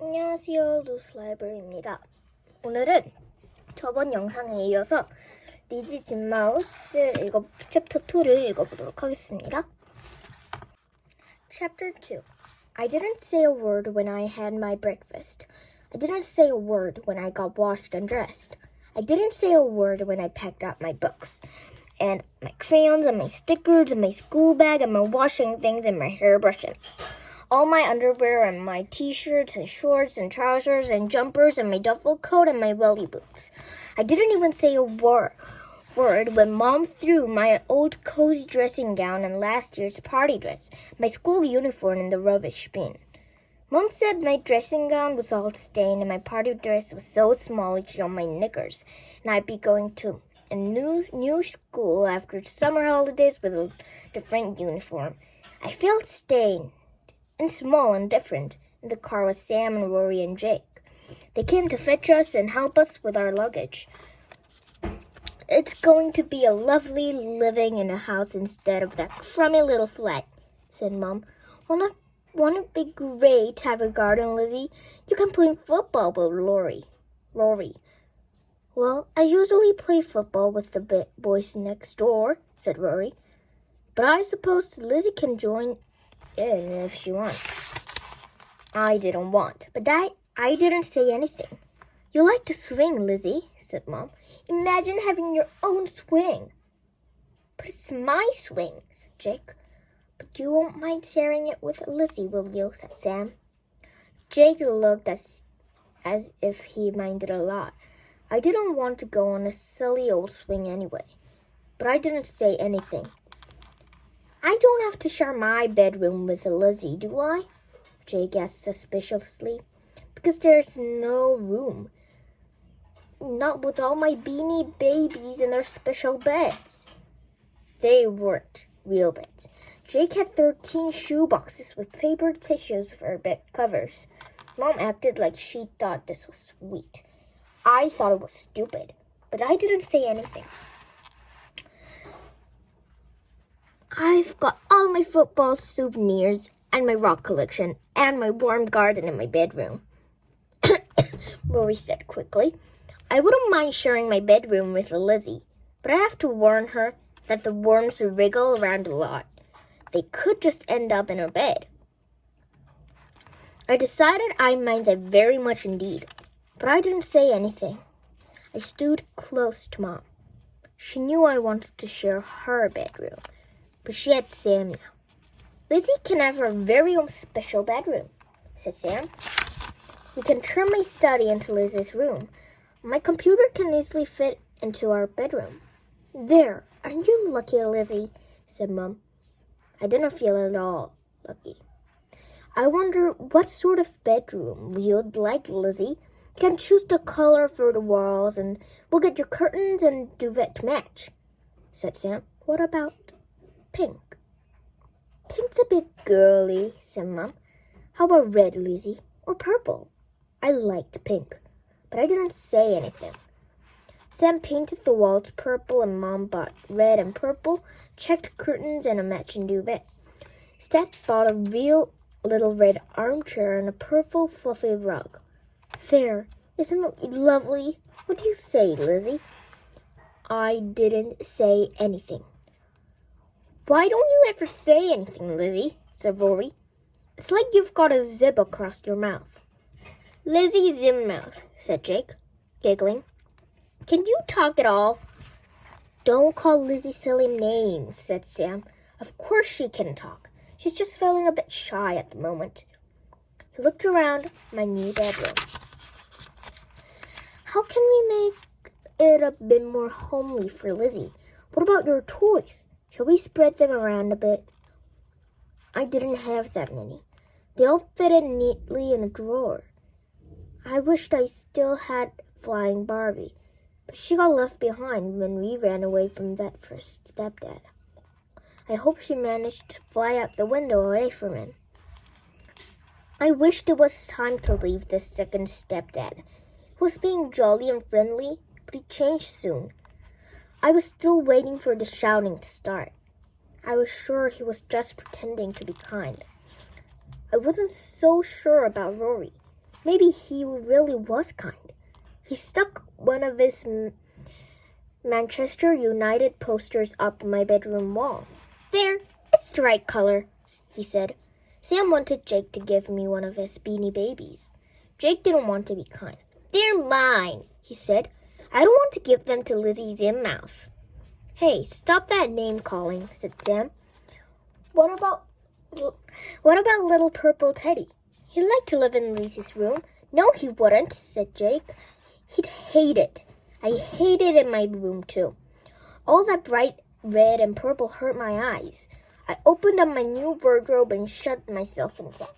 안녕하세요, library입니다. 오늘은 저번 영상에 이어서 리지 집마우스 챕터 2를 읽어보도록 하겠습니다. Chapter 2. I didn't say a word when I had my breakfast. I didn't say a word when I got washed and dressed. I didn't say a word when I packed up my books and my crayons and my stickers and my school bag and my washing things and my hairbrush and all my underwear and my t-shirts and shorts and trousers and jumpers and my duffel coat and my welly boots. I didn't even say a word when Mom threw my old cozy dressing gown and last year's party dress, my school uniform in the rubbish bin. Mom said my dressing gown was all stained and my party dress was so small it showed my knickers, and I'd be going to a new school after summer holidays with a different uniform. I felt stained and small and different. In the car was Sam and Rory and Jake. They came to fetch us and help us with our luggage. It's going to be a lovely living in a house instead of that crummy little flat, said Mom. Won't it be great to have a garden, Lizzie? You can play football with Rory. Well, I usually play football with the boys next door, said Rory. But I suppose Lizzie can join in if she wants. I didn't want, but I didn't say anything. You like to swing, Lizzie, said Mom. Imagine having your own swing. But it's my swing, said Jake. But you won't mind sharing it with Lizzie, will you, said Sam. Jake looked as if he minded a lot. I didn't want to go on a silly old swing anyway, but I didn't say anything. I don't have to share my bedroom with Lizzie, do I? Jake asked suspiciously. Because there's no room. Not with all my beanie babies in their special beds. They weren't real beds. Jake had 13 shoe boxes with paper tissues for bed covers. Mom acted like she thought this was sweet. I thought it was stupid, but I didn't say anything. I've got all my football souvenirs and my rock collection and my warm garden in my bedroom, Rory said quickly. I wouldn't mind sharing my bedroom with Lizzie, but I have to warn her that the worms wriggle around a lot. They could just end up in her bed. I decided I minded very much indeed, but I didn't say anything. I stood close to Mom. She knew I wanted to share her bedroom, but she had Sam now. Lizzie can have her very own special bedroom, said Sam. We can turn my study into Lizzie's room. My computer can easily fit into our bedroom. There, aren't you lucky, Lizzie? Said Mom. I didn't feel at all lucky. I wonder what sort of bedroom you'd like, Lizzie. You can choose the color for the walls and we'll get your curtains and duvet to match, said Sam. What about pink? Pink's a bit girly, said Mom. How about red, Lizzie? Or purple? I liked pink, but I didn't say anything. Sam painted the walls purple and Mom bought red and purple, checked curtains and a matching duvet. Stat bought a real little red armchair and a purple fluffy rug. There, isn't it lovely? What do you say, Lizzie? I didn't say anything. Why don't you ever say anything, Lizzie? Said Rory. It's like you've got a zip across your mouth. Lizzie Zipmouth, said Jake, giggling. Can you talk at all? Don't call Lizzie silly names, said Sam. Of course she can talk. She's just feeling a bit shy at the moment. He looked around my new bedroom. How can we make it a bit more homely for Lizzie? What about your toys? Shall we spread them around a bit? I didn't have that many. They all fitted neatly in a drawer. I wished I still had Flying Barbie, but she got left behind when we ran away from that first stepdad. I hope she managed to fly out the window away from him. I wished it was time to leave this second stepdad. He was being jolly and friendly, but he changed soon. I was still waiting for the shouting to start. I was sure he was just pretending to be kind. I wasn't so sure about Rory. Maybe he really was kind. He stuck one of his Manchester United posters up my bedroom wall. There, it's the right color, he said. Sam wanted Jake to give me one of his Beanie Babies. Jake didn't want to be kind. They're mine, he said. I don't want to give them to Lizzie Zipmouth. Hey, stop that name calling, said Sam. What about little purple Teddy? He'd like to live in Lizzie's room. No, he wouldn't, said Jake. He'd hate it. I hate it in my room, too. All that bright red and purple hurt my eyes. I opened up my new wardrobe and shut myself inside.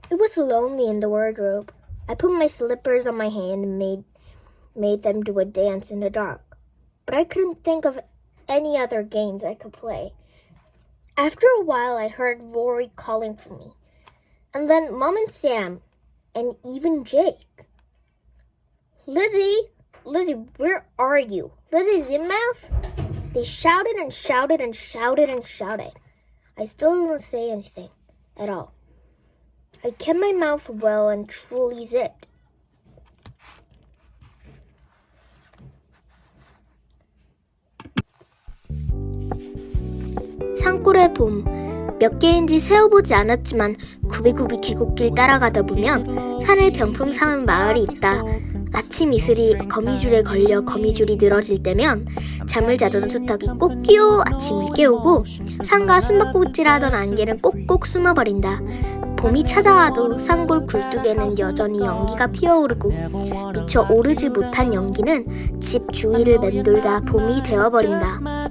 It was lonely in the wardrobe. I put my slippers on my hand and made them do a dance in the dark. But I couldn't think of any other games I could play. After a while, I heard Rory calling for me. And then Mom and Sam, and even Jake. Lizzie, where are you? Lizzie Zipmouth? They shouted and shouted and shouted and shouted. I still didn't say anything at all. I kept my mouth well and truly zipped. 산골의 봄. 몇 개인지 세어보지 않았지만 굽이굽이 계곡길 따라가다 보면 산을 병풍 삼은 마을이 있다. 아침 이슬이 거미줄에 걸려 거미줄이 늘어질 때면 잠을 자던 수탉이 꼭끼요 아침을 깨우고 산과 숨바꼭질하던 안개는 꼭꼭 숨어버린다. 봄이 찾아와도 산골 굴뚝에는 여전히 연기가 피어오르고 미처 오르지 못한 연기는 집 주위를 맴돌다 봄이 되어버린다.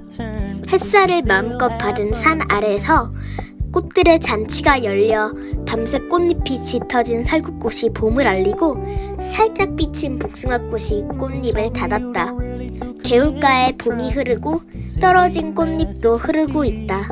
햇살을 마음껏 받은 산 아래에서 꽃들의 잔치가 열려 밤새 꽃잎이 짙어진 살구꽃이 봄을 알리고 살짝 비친 복숭아꽃이 꽃잎을 닫았다. 개울가에 봄이 흐르고 떨어진 꽃잎도 흐르고 있다.